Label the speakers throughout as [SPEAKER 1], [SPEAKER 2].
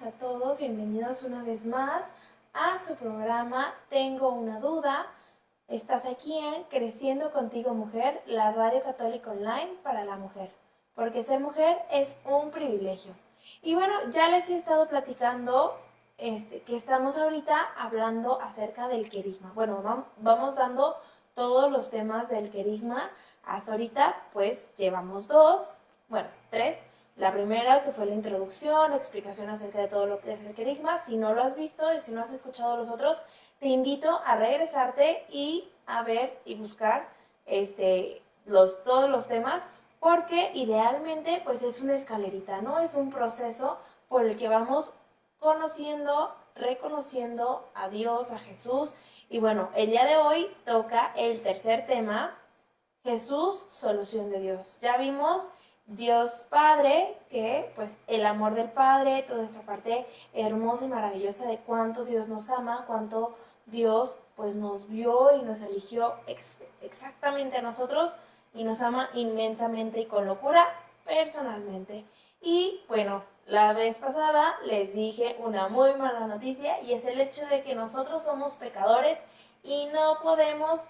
[SPEAKER 1] días a todos, bienvenidos una vez más a su programa Tengo una duda. Estás aquí en Creciendo Contigo Mujer, la radio católica online para la mujer, porque ser mujer es un privilegio. Y bueno, ya les he estado platicando que estamos ahorita hablando acerca del querigma. Bueno, vamos dando todos los temas del querigma. Hasta ahorita pues llevamos tres. La primera, que fue la introducción, la explicación acerca de todo lo que es el querigma. Si no lo has visto y si no has escuchado los otros, te invito a regresarte y a ver y buscar todos los temas, porque idealmente pues es una escalerita, ¿no? Es un proceso por el que vamos conociendo, reconociendo a Dios, a Jesús. Y bueno, el día de hoy toca el tercer tema, Jesús, solución de Dios. Ya vimos Dios Padre, que pues el amor del Padre, toda esta parte hermosa y maravillosa de cuánto Dios nos ama, cuánto Dios pues nos vio y nos eligió exactamente a nosotros y nos ama inmensamente y con locura personalmente. Y bueno, la vez pasada les dije una muy mala noticia y es el hecho de que nosotros somos pecadores y no podemos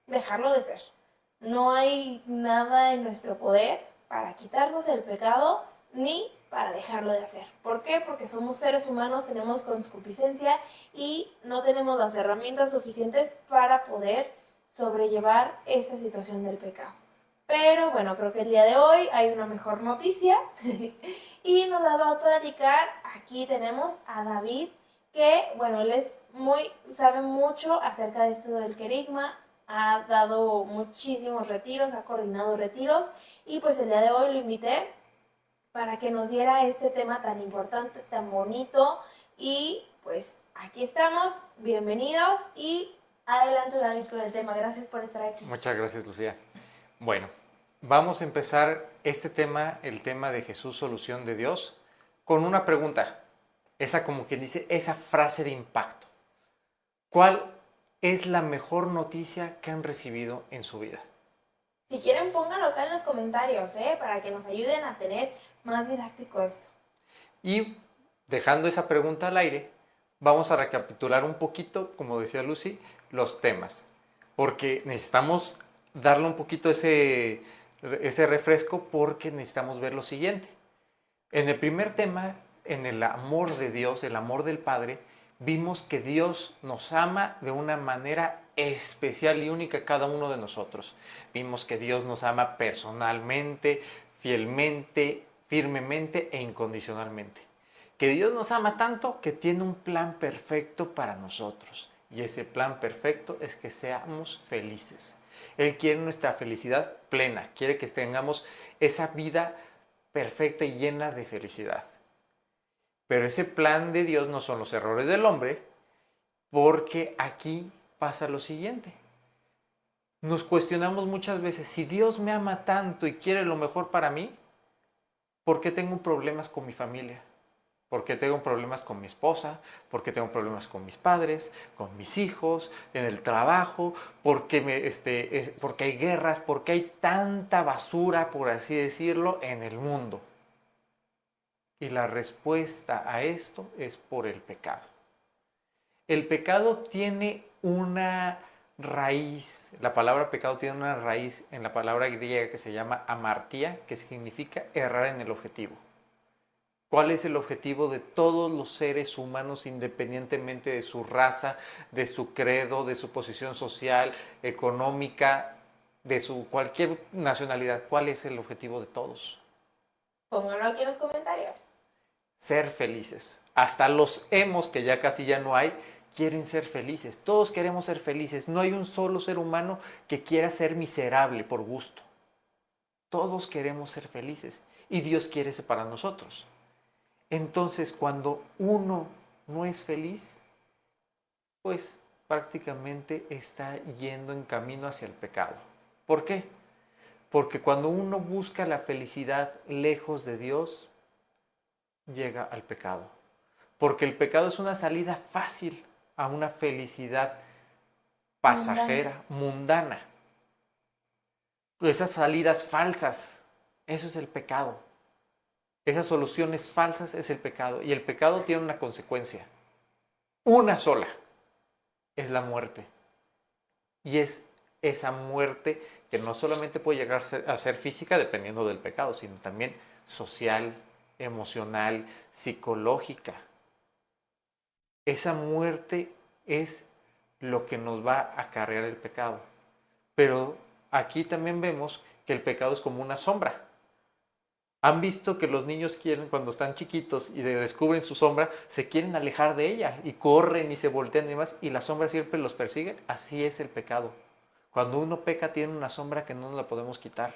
[SPEAKER 1] dejarlo de ser. No hay nada en nuestro poder para quitarnos el pecado ni para dejarlo de hacer. ¿Por qué? Porque somos seres humanos, tenemos concupiscencia y no tenemos las herramientas suficientes para poder sobrellevar esta situación del pecado. Pero bueno, creo que el día de hoy hay una mejor noticia y nos la va a platicar. Aquí tenemos a David, que bueno, él sabe mucho acerca de esto del querigma, ha dado muchísimos retiros, ha coordinado retiros y pues el día de hoy lo invité para que nos diera este tema tan importante, tan bonito y pues aquí estamos, bienvenidos y adelante David con el tema, gracias por estar aquí.
[SPEAKER 2] Muchas gracias, Lucía. Bueno, vamos a empezar este tema, el tema de Jesús, solución de Dios, con una pregunta, esa como quien dice, esa frase de impacto. ¿Cuál es la mejor noticia que han recibido en su vida?
[SPEAKER 1] Si quieren pónganlo acá en los comentarios, para que nos ayuden a tener más didáctico esto.
[SPEAKER 2] Y dejando esa pregunta al aire, vamos a recapitular un poquito, como decía Lucy, los temas, porque necesitamos darle un poquito ese refresco porque necesitamos ver lo siguiente. En el primer tema, en el amor de Dios, el amor del Padre, vimos que Dios nos ama de una manera especial y única a cada uno de nosotros. Vimos que Dios nos ama personalmente, fielmente, firmemente e incondicionalmente. Que Dios nos ama tanto que tiene un plan perfecto para nosotros. Y ese plan perfecto es que seamos felices. Él quiere nuestra felicidad plena, quiere que tengamos esa vida perfecta y llena de felicidad. Pero ese plan de Dios no son los errores del hombre, porque aquí pasa lo siguiente. Nos cuestionamos muchas veces, si Dios me ama tanto y quiere lo mejor para mí, ¿por qué tengo problemas con mi familia? ¿Por qué tengo problemas con mi esposa? ¿Por qué tengo problemas con mis padres, con mis hijos, en el trabajo? ¿Por qué porque hay guerras? ¿Por qué hay tanta basura, por así decirlo, en el mundo? Y la respuesta a esto es por el pecado. El pecado tiene una raíz, la palabra pecado tiene una raíz en la palabra griega que se llama amartía, que significa errar en el objetivo. ¿Cuál es el objetivo de todos los seres humanos independientemente de su raza, de su credo, de su posición social, económica, de su cualquier nacionalidad? ¿Cuál es el objetivo de todos?
[SPEAKER 1] Pónganlo aquí en los comentarios.
[SPEAKER 2] Ser felices. Hasta los emos, que ya casi ya no hay, quieren ser felices. Todos queremos ser felices. No hay un solo ser humano que quiera ser miserable por gusto. Todos queremos ser felices y Dios quiere eso para nosotros. Entonces, cuando uno no es feliz, pues prácticamente está yendo en camino hacia el pecado. ¿Por qué? Porque cuando uno busca la felicidad lejos de Dios, llega al pecado. Porque el pecado es una salida fácil a una felicidad pasajera, mundana. Esas salidas falsas, eso es el pecado. Esas soluciones falsas es el pecado. Y el pecado tiene una consecuencia. Una sola. Es la muerte. Y es esa muerte que no solamente puede llegar a ser física dependiendo del pecado, sino también social, emocional, psicológica. Esa muerte es lo que nos va a acarrear el pecado. Pero aquí también vemos que el pecado es como una sombra. ¿Han visto que los niños quieren, cuando están chiquitos y descubren su sombra, se quieren alejar de ella y corren y se voltean y demás, y la sombra siempre los persigue? Así es el pecado. Cuando uno peca tiene una sombra que no nos la podemos quitar.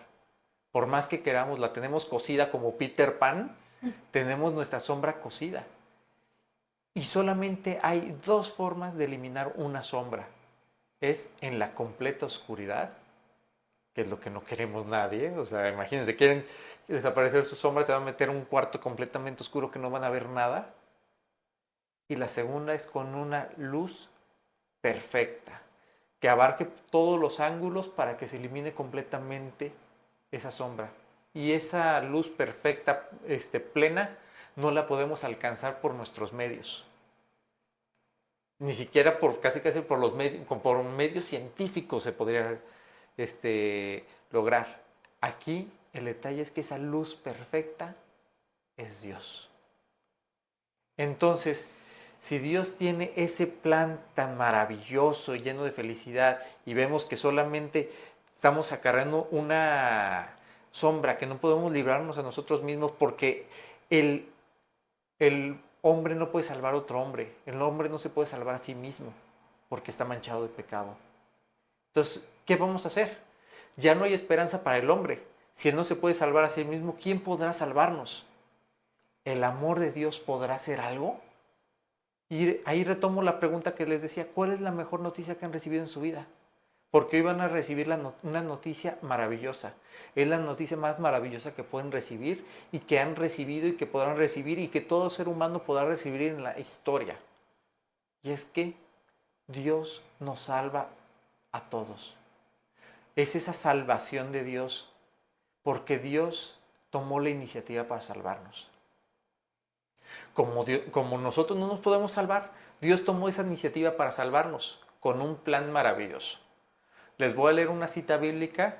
[SPEAKER 2] Por más que queramos, la tenemos cosida como Peter Pan, tenemos nuestra sombra cosida. Y solamente hay dos formas de eliminar una sombra. Es en la completa oscuridad, que es lo que no queremos nadie. O sea, imagínense, quieren desaparecer su sombra, se van a meter en un cuarto completamente oscuro que no van a ver nada. Y la segunda es con una luz perfecta, que abarque todos los ángulos para que se elimine completamente esa sombra. Y esa luz perfecta, plena, no la podemos alcanzar por nuestros medios. Ni siquiera casi por medios científicos se podría lograr. Aquí el detalle es que esa luz perfecta es Dios. Entonces, si Dios tiene ese plan tan maravilloso y lleno de felicidad y vemos que solamente estamos acarreando una sombra, que no podemos librarnos a nosotros mismos porque el hombre no puede salvar a otro hombre, el hombre no se puede salvar a sí mismo porque está manchado de pecado. Entonces, ¿qué vamos a hacer? Ya no hay esperanza para el hombre. Si él no se puede salvar a sí mismo, ¿quién podrá salvarnos? ¿El amor de Dios podrá hacer algo? Y ahí retomo la pregunta que les decía, ¿cuál es la mejor noticia que han recibido en su vida? Porque hoy van a recibir una noticia maravillosa. Es la noticia más maravillosa que pueden recibir y que han recibido y que podrán recibir y que todo ser humano podrá recibir en la historia. Y es que Dios nos salva a todos. Es esa salvación de Dios porque Dios tomó la iniciativa para salvarnos. Como nosotros no nos podemos salvar, Dios tomó esa iniciativa para salvarnos con un plan maravilloso. Les voy a leer una cita bíblica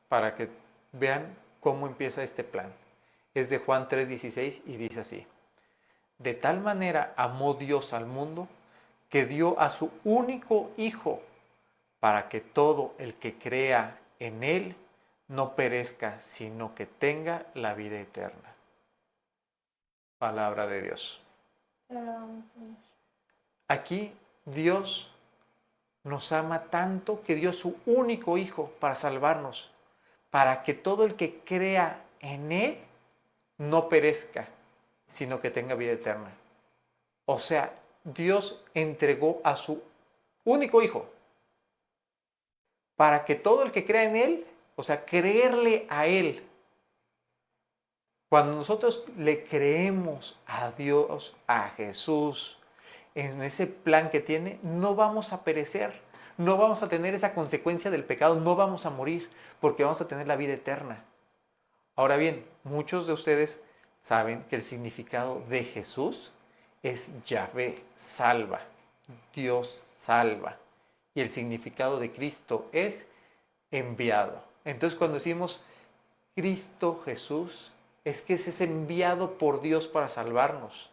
[SPEAKER 2] para que vean cómo empieza este plan. Es de Juan 3:16 y dice así: de tal manera amó Dios al mundo que dio a su único Hijo para que todo el que crea en Él no perezca, sino que tenga la vida eterna. Palabra de Dios. Aquí Dios nos ama tanto que dio su único Hijo para salvarnos, para que todo el que crea en Él no perezca, sino que tenga vida eterna. O sea, Dios entregó a su único Hijo para que todo el que crea en Él, o sea, creerle a Él. Cuando nosotros le creemos a Dios, a Jesús, en ese plan que tiene, no vamos a perecer, no vamos a tener esa consecuencia del pecado, no vamos a morir, porque vamos a tener la vida eterna. Ahora bien, muchos de ustedes saben que el significado de Jesús es Yahvé, salva, Dios salva. Y el significado de Cristo es enviado. Entonces cuando decimos Cristo Jesús, es que es enviado por Dios para salvarnos.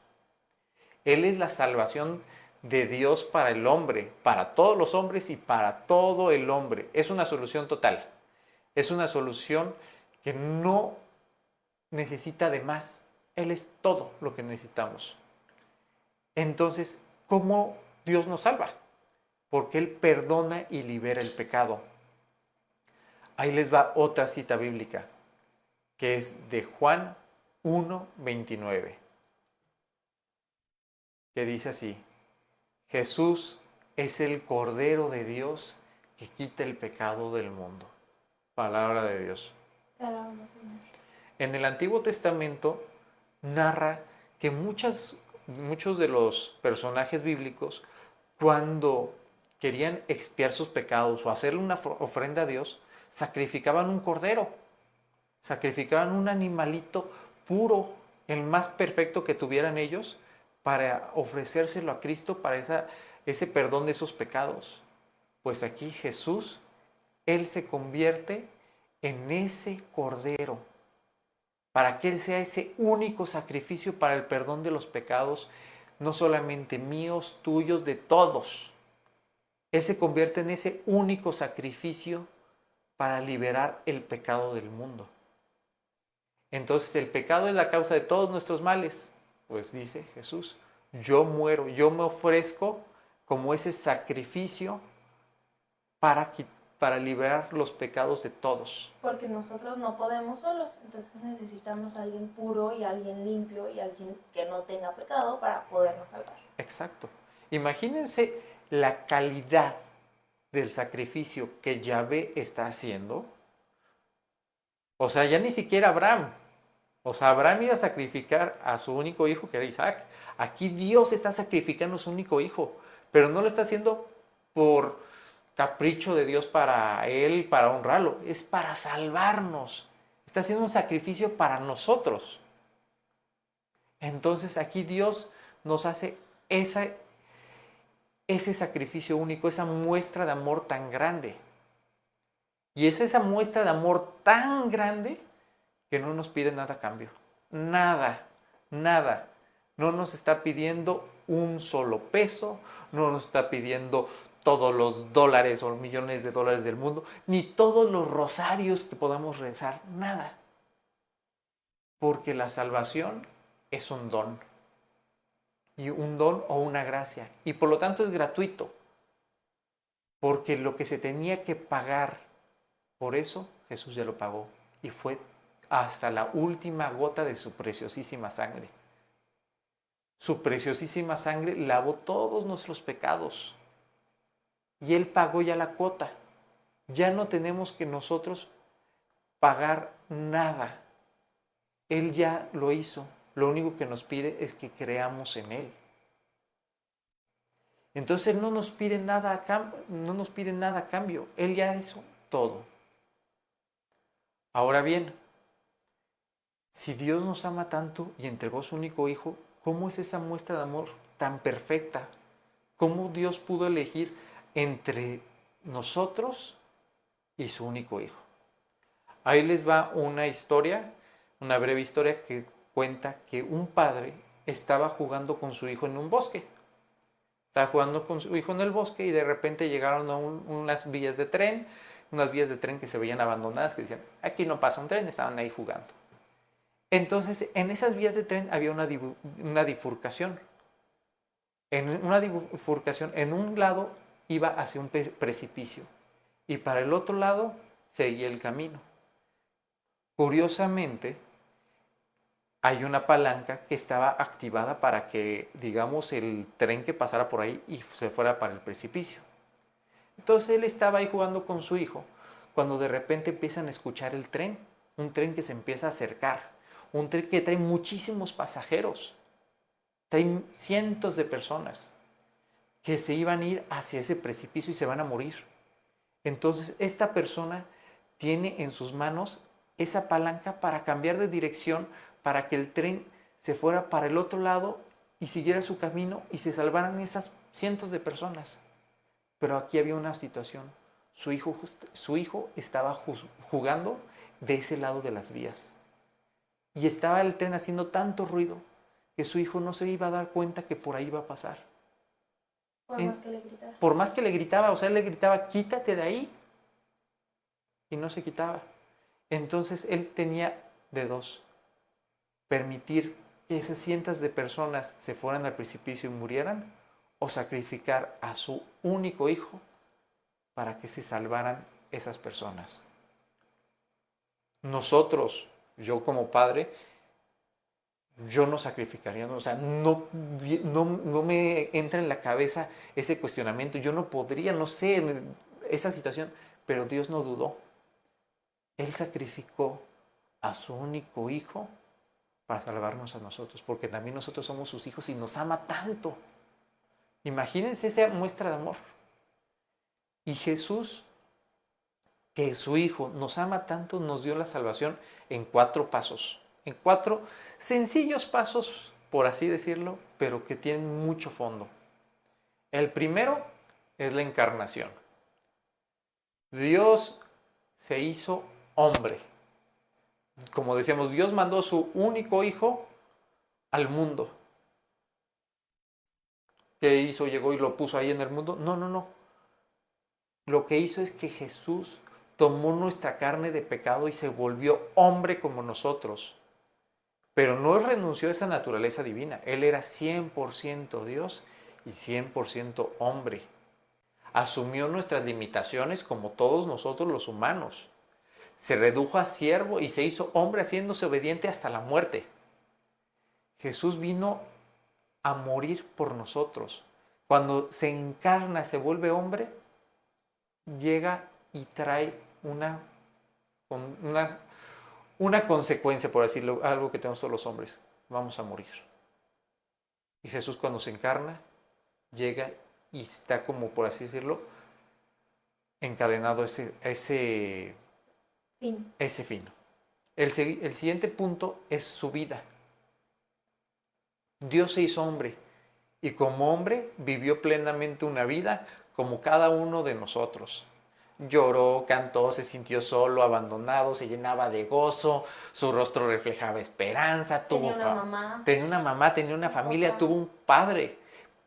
[SPEAKER 2] Él es la salvación de Dios para el hombre, para todos los hombres y para todo el hombre. Es una solución total. Es una solución que no necesita de más. Él es todo lo que necesitamos. Entonces, ¿cómo Dios nos salva? Porque Él perdona y libera el pecado. Ahí les va otra cita bíblica, que es de Juan 1:29, que dice así: Jesús es el Cordero de Dios que quita el pecado del mundo. Palabra de Dios. En el Antiguo Testamento narra que muchos de los personajes bíblicos, cuando querían expiar sus pecados o hacerle una ofrenda a Dios, sacrificaban un cordero, sacrificaban un animalito puro, el más perfecto que tuvieran ellos, para ofrecérselo a Cristo para ese perdón de esos pecados. Pues aquí Jesús, Él se convierte en ese Cordero, para que Él sea ese único sacrificio para el perdón de los pecados, no solamente míos, tuyos, de todos. Él se convierte en ese único sacrificio para liberar el pecado del mundo. Entonces, el pecado es la causa de todos nuestros males. Pues dice Jesús, yo muero, yo me ofrezco como ese sacrificio para liberar los pecados de todos.
[SPEAKER 1] Porque nosotros no podemos solos, entonces necesitamos a alguien puro y a alguien limpio y a alguien que no tenga pecado para podernos salvar.
[SPEAKER 2] Exacto. Imagínense la calidad del sacrificio que Yahvé está haciendo. O sea, ya ni siquiera Abraham. O sea, Abraham iba a sacrificar a su único hijo, que era Isaac. Aquí Dios está sacrificando a su único hijo, pero no lo está haciendo por capricho de Dios para él, para honrarlo. Es para salvarnos. Está haciendo un sacrificio para nosotros. Entonces aquí Dios nos hace ese sacrificio único, esa muestra de amor tan grande. Y es esa muestra de amor tan grande que no nos pide nada a cambio. Nada, nada. No nos está pidiendo un solo peso, no nos está pidiendo todos los dólares o millones de dólares del mundo, ni todos los rosarios que podamos rezar, nada. Porque la salvación es un don. Y un don o una gracia. Y por lo tanto es gratuito. Porque lo que se tenía que pagar por eso, Jesús ya lo pagó. Y fue hasta la última gota de su preciosísima sangre. Su preciosísima sangre lavó todos nuestros pecados. Y Él pagó ya la cuota. Ya no tenemos que nosotros pagar nada. Él ya lo hizo. Lo único que nos pide es que creamos en Él. Entonces Él no nos pide nada a cambio. Él ya hizo todo. Ahora bien, si Dios nos ama tanto y entregó a su único hijo, ¿cómo es esa muestra de amor tan perfecta? ¿Cómo Dios pudo elegir entre nosotros y su único hijo? Ahí les va una historia, una breve historia que cuenta que un padre estaba jugando con su hijo en un bosque. Estaba jugando con su hijo en el bosque y de repente llegaron a unas vías de tren que se veían abandonadas, que decían, aquí no pasa un tren, estaban ahí jugando. Entonces, en esas vías de tren había una bifurcación. En una bifurcación, en un lado iba hacia un precipicio y para el otro lado seguía el camino. Curiosamente, hay una palanca que estaba activada para que, digamos, el tren que pasara por ahí y se fuera para el precipicio. Entonces él estaba ahí jugando con su hijo, cuando de repente empiezan a escuchar el tren, un tren que se empieza a acercar, un tren que trae muchísimos pasajeros, trae cientos de personas que se iban a ir hacia ese precipicio y se van a morir. Entonces esta persona tiene en sus manos esa palanca para cambiar de dirección, para que el tren se fuera para el otro lado y siguiera su camino y se salvaran esas cientos de personas. Pero aquí había una situación. Su hijo estaba jugando de ese lado de las vías. Y estaba el tren haciendo tanto ruido que su hijo no se iba a dar cuenta que por ahí iba a pasar.
[SPEAKER 1] Por más que le gritaba.
[SPEAKER 2] Por más que le gritaba, o sea, él le gritaba, quítate de ahí. Y no se quitaba. Entonces él tenía de dos. Permitir que esas cientos de personas se fueran al precipicio y murieran, o sacrificar a su único hijo para que se salvaran esas personas. Nosotros, yo como padre, yo no sacrificaría, o sea, no me entra en la cabeza ese cuestionamiento, yo no podría, no sé, esa situación, pero Dios no dudó. Él sacrificó a su único hijo para salvarnos a nosotros, porque también nosotros somos sus hijos y nos ama tanto. Imagínense esa muestra de amor. Y Jesús, que su Hijo nos ama tanto, nos dio la salvación en 4 pasos. en 4 sencillos pasos, por así decirlo, pero que tienen mucho fondo. El primero es la encarnación. Dios se hizo hombre. Como decíamos, Dios mandó a su único hijo al mundo. ¿Qué hizo? Llegó y lo puso ahí en el mundo. No, no, no. Lo que hizo es que Jesús tomó nuestra carne de pecado y se volvió hombre como nosotros. Pero no renunció a esa naturaleza divina. Él era 100% Dios y 100% hombre. Asumió nuestras limitaciones como todos nosotros los humanos. Se redujo a siervo y se hizo hombre haciéndose obediente hasta la muerte. Jesús vino a morir por nosotros. Cuando se encarna, se vuelve hombre, llega y trae una consecuencia, por decirlo, algo que tenemos todos los hombres. Vamos a morir. Y Jesús cuando se encarna, llega y está como, por así decirlo, encadenado ese fin. El siguiente punto es su vida. Dios se hizo hombre y como hombre vivió plenamente una vida como cada uno de nosotros. Lloró, cantó, se sintió solo, abandonado, se llenaba de gozo, su rostro reflejaba esperanza, tenía una mamá, tenía una familia, tuvo un padre,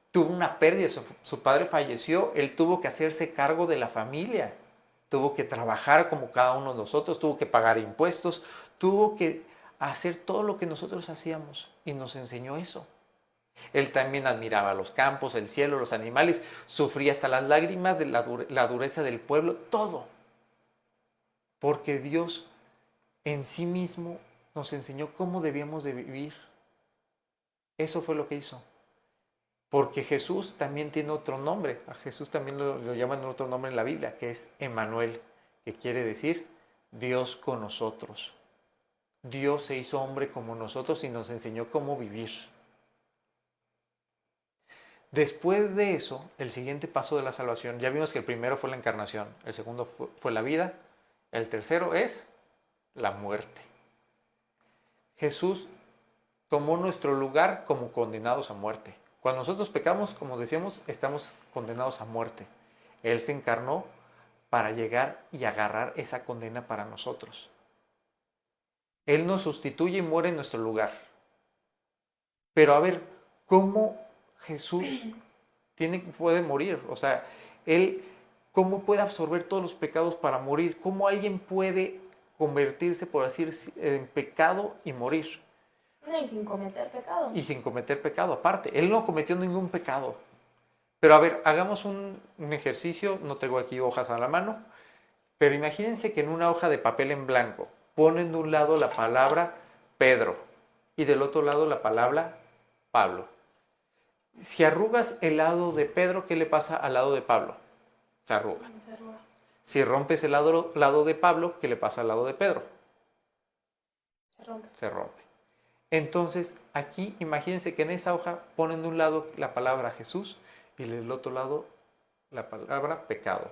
[SPEAKER 2] tuvo una pérdida, su padre falleció, él tuvo que hacerse cargo de la familia, tuvo que trabajar como cada uno de nosotros, tuvo que pagar impuestos, tuvo que hacer todo lo que nosotros hacíamos y nos enseñó eso. Él también admiraba los campos, el cielo, los animales, sufría hasta las lágrimas de la dureza del pueblo, todo. Porque Dios en sí mismo nos enseñó cómo debíamos de vivir. Eso fue lo que hizo. Porque Jesús también tiene otro nombre. A Jesús también lo llaman otro nombre en la Biblia, que es Emmanuel, que quiere decir Dios con nosotros. Dios se hizo hombre como nosotros y nos enseñó cómo vivir. Después de eso, el siguiente paso de la salvación, ya vimos que el primero fue la encarnación, el segundo fue la vida, el tercero es la muerte. Jesús tomó nuestro lugar como condenados a muerte. Cuando nosotros pecamos, como decíamos, estamos condenados a muerte. Él se encarnó para llegar y agarrar esa condena para nosotros. Él nos sustituye y muere en nuestro lugar. Pero a ver, ¿cómo Jesús puede morir? O sea, Él, ¿cómo puede absorber todos los pecados para morir? ¿Cómo alguien puede convertirse, por así decir, en pecado y morir?
[SPEAKER 1] No, y sin cometer pecado.
[SPEAKER 2] Y sin cometer pecado, aparte. Él no cometió ningún pecado. Pero a ver, hagamos un ejercicio. No tengo aquí hojas a la mano. Pero imagínense que en una hoja de papel en blanco ponen de un lado la palabra Pedro y del otro lado la palabra Pablo. Si arrugas el lado de Pedro, ¿qué le pasa al lado de Pablo? Se arruga. Si rompes el lado de Pablo, ¿qué le pasa al lado de Pedro? Se rompe. Entonces, aquí imagínense que en esa hoja ponen de un lado la palabra Jesús y del otro lado la palabra pecado.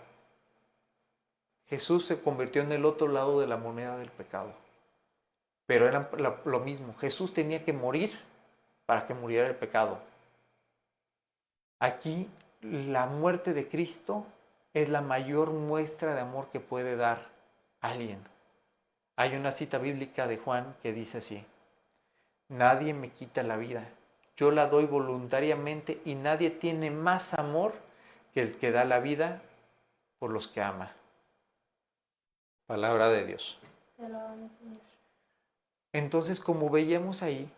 [SPEAKER 2] Jesús se convirtió en el otro lado de la moneda del pecado. Pero era lo mismo. Jesús tenía que morir para que muriera el pecado. Aquí la muerte de Cristo es la mayor muestra de amor que puede dar alguien. Hay una cita bíblica de Juan que dice así: nadie me quita la vida, yo la doy voluntariamente y nadie tiene más amor que el que da la vida por los que ama. Palabra de Dios. Entonces, como veíamos ahí,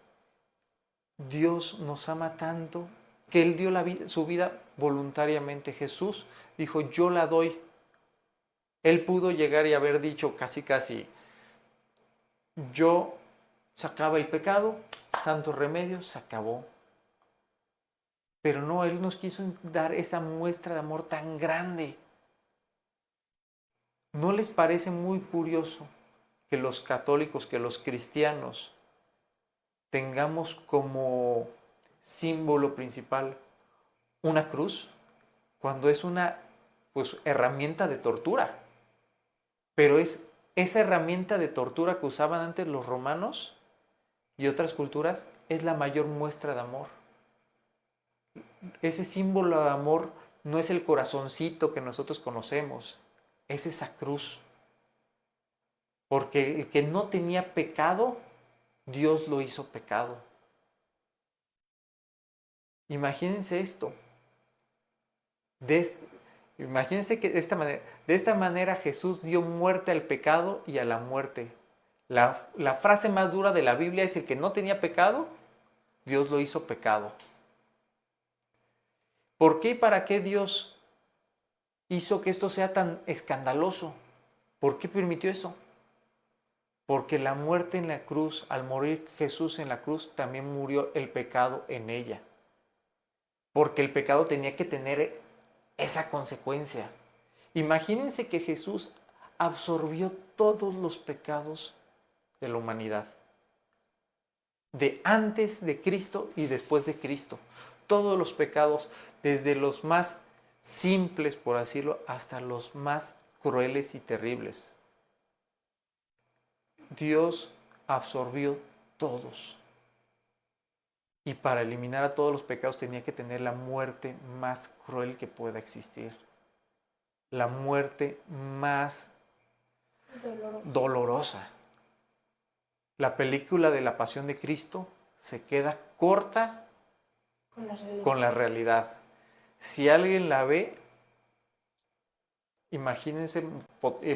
[SPEAKER 2] Dios nos ama tanto que Él dio su vida voluntariamente. Jesús dijo, yo la doy. Él pudo llegar y haber dicho casi, yo sacaba el pecado, santos remedios, se acabó. Pero no, Él nos quiso dar esa muestra de amor tan grande. ¿No les parece muy curioso que los católicos, que los cristianos tengamos como símbolo principal una cruz, cuando es una herramienta de tortura? Pero es esa herramienta de tortura que usaban antes los romanos, y otras culturas es la mayor muestra de amor. Ese símbolo de amor no es el corazoncito que nosotros conocemos, es esa cruz. Porque el que no tenía pecado, Dios lo hizo pecado. Imagínense esto. Imagínense que de esta manera Jesús dio muerte al pecado y a la muerte. La frase más dura de la Biblia es: el que no tenía pecado, Dios lo hizo pecado. ¿Por qué y para qué Dios hizo que esto sea tan escandaloso? ¿Por qué permitió eso? Porque la muerte en la cruz, al morir Jesús en la cruz, también murió el pecado en ella. Porque el pecado tenía que tener esa consecuencia. Imagínense que Jesús absorbió todos los pecados de la humanidad, de antes de Cristo y después de Cristo. Todos los pecados, desde los más simples, por decirlo, hasta los más crueles y terribles. Dios absorbió todos. Y para eliminar a todos los pecados tenía que tener la muerte más cruel que pueda existir. La muerte más dolorosa. La película de la Pasión de Cristo se queda corta con la realidad. Si alguien la ve, imagínense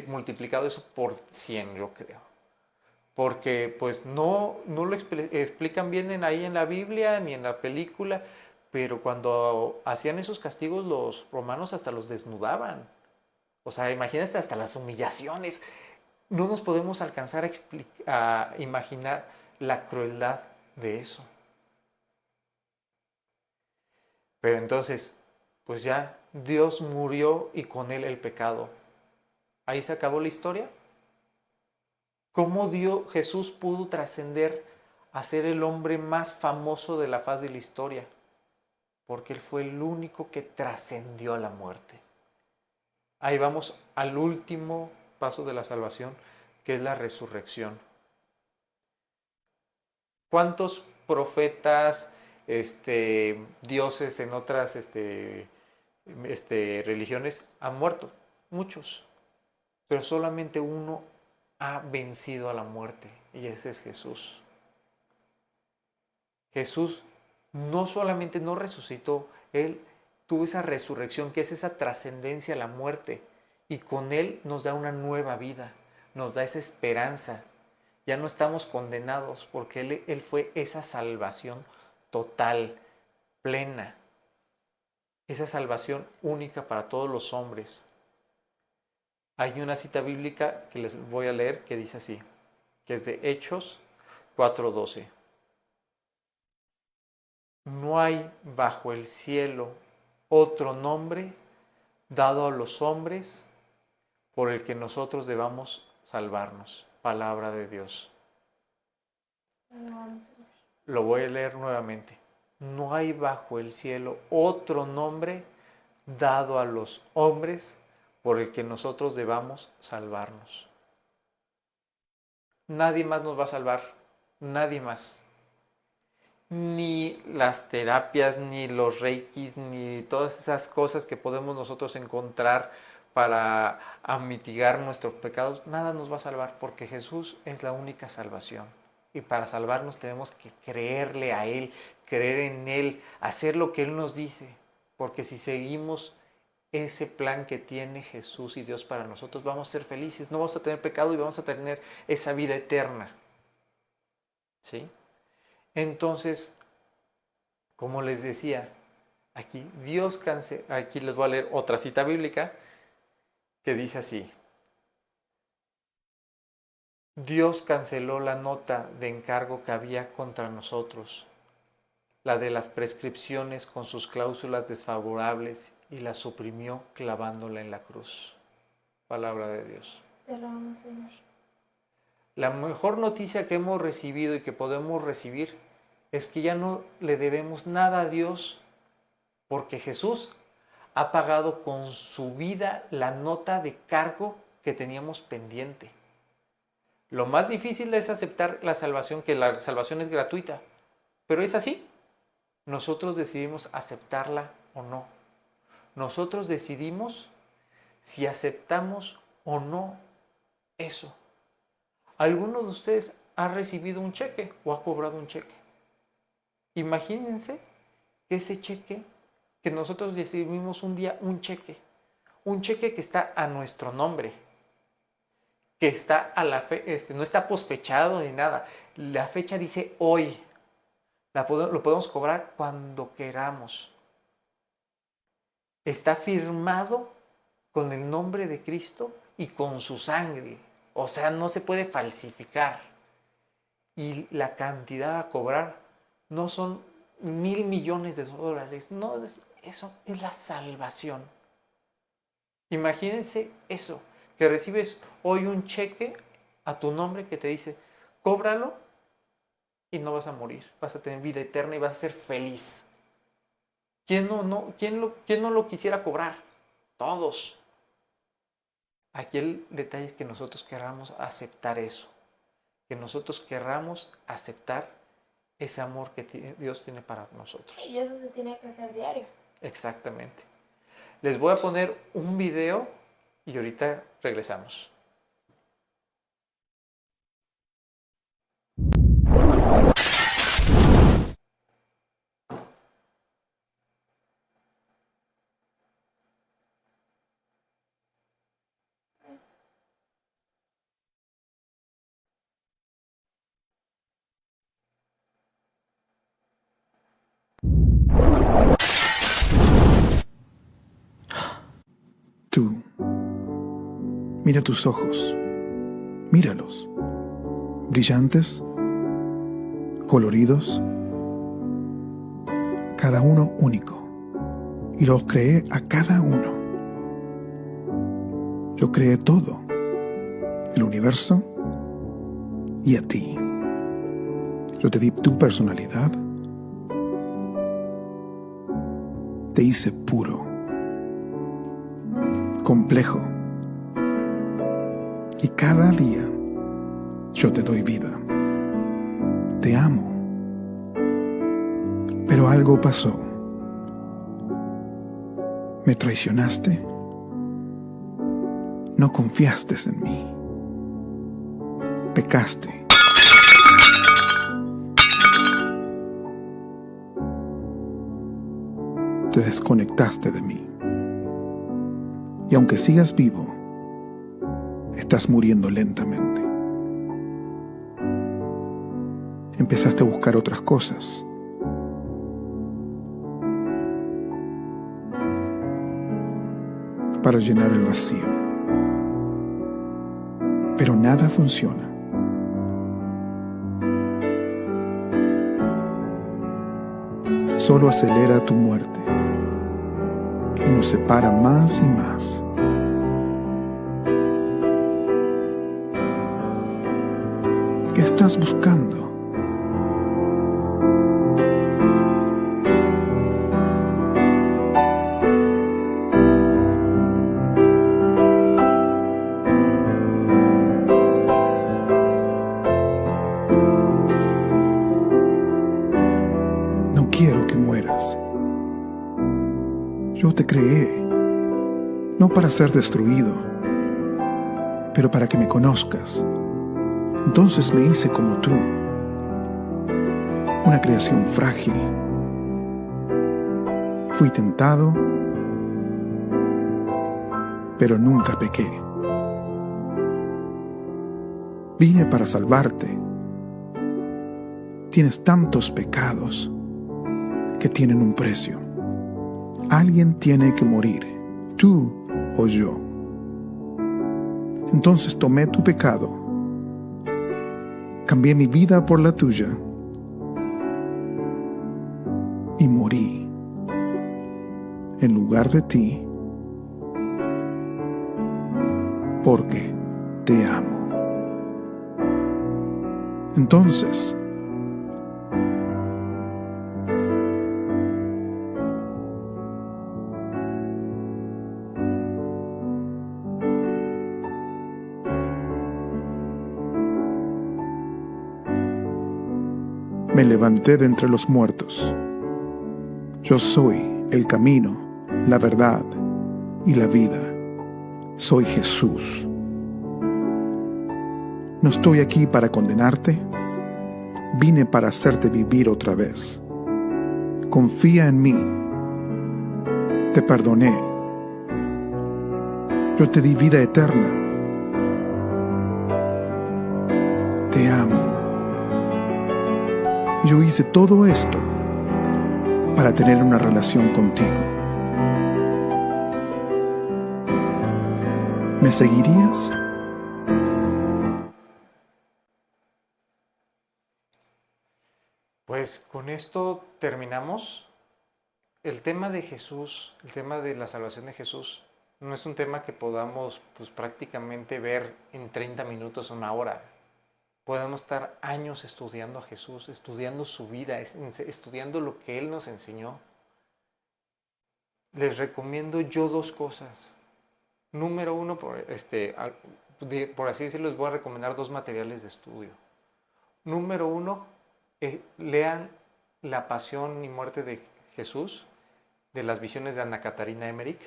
[SPEAKER 2] multiplicado eso por 100, yo creo. Porque pues no lo explican bien ahí en la Biblia ni en la película, pero cuando hacían esos castigos los romanos hasta los desnudaban. O sea, imagínense hasta las humillaciones. No nos podemos alcanzar a imaginar la crueldad de eso. Pero entonces, pues ya Dios murió y con él el pecado. ¿Ahí se acabó la historia? ¿Cómo Jesús pudo trascender a ser el hombre más famoso de la faz de la historia? Porque él fue el único que trascendió a la muerte. Ahí vamos al último paso de la salvación, que es la resurrección. ¿Cuántos profetas, dioses en otras religiones han muerto? Muchos. Pero solamente uno ha vencido a la muerte, y ese es Jesús. Jesús no solamente no resucitó, él tuvo esa resurrección, que es esa trascendencia a la muerte, y con él nos da una nueva vida, nos da esa esperanza. Ya no estamos condenados, porque él fue esa salvación total, plena, esa salvación única para todos los hombres. Hay una cita bíblica que les voy a leer que dice así, que es de Hechos 4:12. No hay bajo el cielo otro nombre dado a los hombres por el que nosotros debamos salvarnos. Palabra de Dios. Lo voy a leer nuevamente. No hay bajo el cielo otro nombre dado a los hombres por el que nosotros debamos salvarnos. Nadie más nos va a salvar, nadie más. Ni las terapias, ni los reikis, ni todas esas cosas que podemos nosotros encontrar para mitigar nuestros pecados, nada nos va a salvar, porque Jesús es la única salvación. Y para salvarnos tenemos que creerle a Él, creer en Él, hacer lo que Él nos dice. Porque si seguimos ese plan que tiene Jesús y Dios para nosotros, vamos a ser felices, no vamos a tener pecado y vamos a tener esa vida eterna. ¿Sí? Entonces, como les decía, aquí aquí les voy a leer otra cita bíblica que dice así: Dios canceló la nota de encargo que había contra nosotros, la de las prescripciones con sus cláusulas desfavorables, y la suprimió clavándola en la cruz. Palabra de Dios.
[SPEAKER 1] Te lo amo, Señor.
[SPEAKER 2] La mejor noticia que hemos recibido y que podemos recibir es que ya no le debemos nada a Dios, porque Jesús ha pagado con su vida la nota de cargo que teníamos pendiente. Lo más difícil es aceptar la salvación, que la salvación es gratuita. Pero es así. Nosotros decidimos aceptarla o no. Nosotros decidimos si aceptamos o no eso. ¿Alguno de ustedes ha recibido un cheque o ha cobrado un cheque? Imagínense que ese cheque, que nosotros recibimos un día un cheque que está a nuestro nombre, que está a la no está posfechado ni nada. La fecha dice hoy. Lo podemos cobrar cuando queramos. Está firmado con el nombre de Cristo y con su sangre. O sea, no se puede falsificar. Y la cantidad a cobrar no son 1,000 millones de dólares. No, eso es la salvación. Imagínense eso, que recibes hoy un cheque a tu nombre que te dice, cóbralo y no vas a morir, vas a tener vida eterna y vas a ser feliz. ¿Quién no lo quisiera cobrar? Todos. Aquí el detalle es que nosotros querramos aceptar eso, que nosotros querramos aceptar ese amor que Dios tiene para nosotros.
[SPEAKER 1] Y eso se tiene que hacer diario.
[SPEAKER 2] Exactamente. Les voy a poner un video y ahorita regresamos.
[SPEAKER 3] Tú, mira tus ojos, míralos, brillantes, coloridos, cada uno único, y los creé a cada uno. Yo creé todo, el universo y a ti. Yo te di tu personalidad, te hice puro, complejo, y cada día yo te doy vida. Te amo. Pero algo pasó. Me traicionaste. No confiaste en mí. Pecaste. Te desconectaste de mí. Y aunque sigas vivo, estás muriendo lentamente. Empezaste a buscar otras cosas. Para llenar el vacío. Pero nada funciona. Solo acelera tu muerte y nos separa más y más. ¿Qué estás buscando? No quiero que mueras. Yo te creé, no para ser destruido, pero para que me conozcas. Entonces me hice como tú, una creación frágil. Fui tentado, pero nunca pequé. Vine para salvarte. Tienes tantos pecados que tienen un precio. Alguien tiene que morir, tú o yo. Entonces tomé tu pecado, cambié mi vida por la tuya y morí en lugar de ti porque te amo. Entonces, me levanté de entre los muertos. Yo soy el camino, la verdad y la vida. Soy Jesús. No estoy aquí para condenarte. Vine para hacerte vivir otra vez. Confía en mí. Te perdoné. Yo te di vida eterna. Te amo. Yo hice todo esto para tener una relación contigo. ¿Me seguirías?
[SPEAKER 2] Pues con esto terminamos. El tema de Jesús, el tema de la salvación de Jesús, no es un tema que podamos pues, prácticamente ver en 30 minutos o una hora. Podemos estar años estudiando a Jesús, estudiando su vida, estudiando lo que Él nos enseñó. Les recomiendo yo 2 cosas. Número 1, por así decirlo, les voy a recomendar 2 materiales de estudio. Número 1, lean La Pasión y Muerte de Jesús, de las visiones de Ana Catarina Emmerich.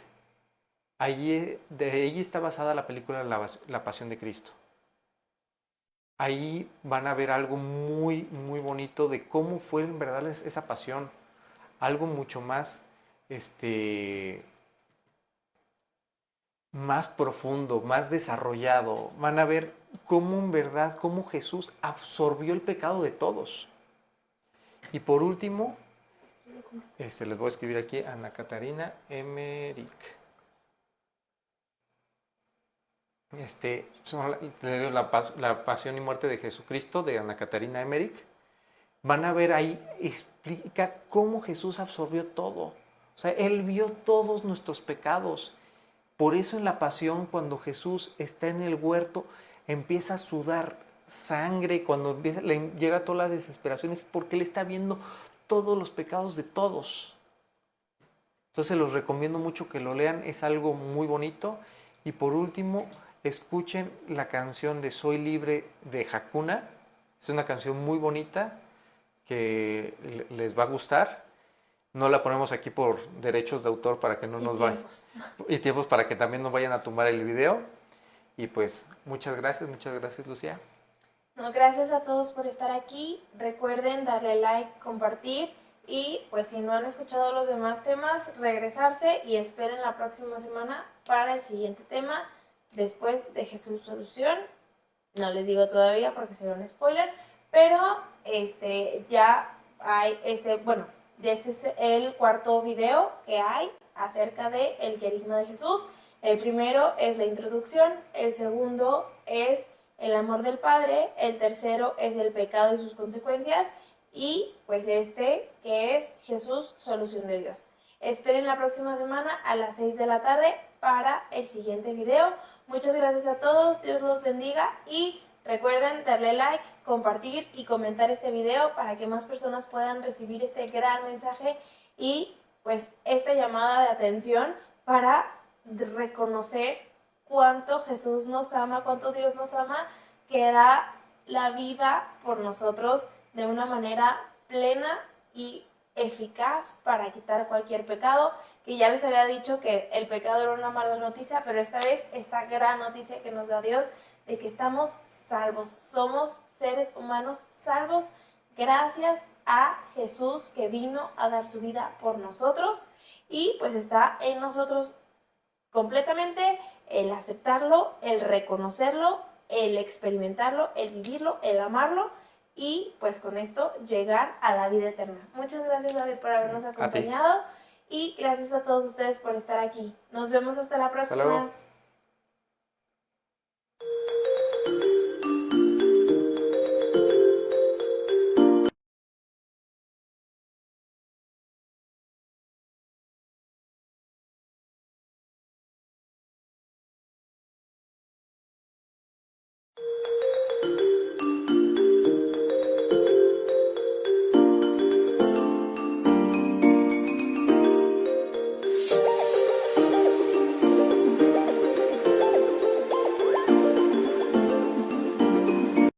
[SPEAKER 2] De ahí está basada la película La Pasión de Cristo. Ahí van a ver algo muy, muy bonito de cómo fue en verdad esa pasión. Algo mucho más, más profundo, más desarrollado. Van a ver cómo en verdad, cómo Jesús absorbió el pecado de todos. Y por último, les voy a escribir aquí Ana Catarina Emmerich. La Pasión y Muerte de Jesucristo de Ana Catarina Emmerich. Van a ver ahí, explica cómo Jesús absorbió todo. O sea, Él vio todos nuestros pecados. Por eso en la Pasión, cuando Jesús está en el huerto, empieza a sudar sangre, cuando le llega toda la desesperación, es porque Él está viendo todos los pecados de todos. Entonces los recomiendo mucho que lo lean, es algo muy bonito. Y por último, escuchen la canción de Soy Libre de Hakuna. Es una canción muy bonita que les va a gustar. No la ponemos aquí por derechos de autor para que no nos vayan. Y tiempos para que también no vayan a tumbar el video. Y pues muchas gracias Lucía.
[SPEAKER 1] No, gracias a todos por estar aquí. Recuerden darle like, compartir y pues si no han escuchado los demás temas, regresarse y esperen la próxima semana para el siguiente tema después de Jesús Solución. No les digo todavía porque será un spoiler, pero ya hay este es el cuarto video que hay acerca de el querigma de Jesús. El primero es la introducción, el segundo es el amor del Padre, el tercero es el pecado y sus consecuencias y pues que es Jesús, solución de Dios. Esperen la próxima semana a las 6 de la tarde para el siguiente video. Muchas gracias a todos, Dios los bendiga y recuerden darle like, compartir y comentar este video para que más personas puedan recibir este gran mensaje y pues esta llamada de atención para reconocer cuánto Jesús nos ama, cuánto Dios nos ama, que da la vida por nosotros de una manera plena y eficaz para quitar cualquier pecado, que ya les había dicho que el pecado era una mala noticia, pero esta vez esta gran noticia que nos da Dios de que estamos salvos, somos seres humanos salvos gracias a Jesús que vino a dar su vida por nosotros y pues está en nosotros completamente el aceptarlo, el reconocerlo, el experimentarlo, el vivirlo, el amarlo y pues con esto llegar a la vida eterna. Muchas gracias David por habernos acompañado y gracias a todos ustedes por estar aquí. Nos vemos hasta la próxima.
[SPEAKER 2] Hasta luego.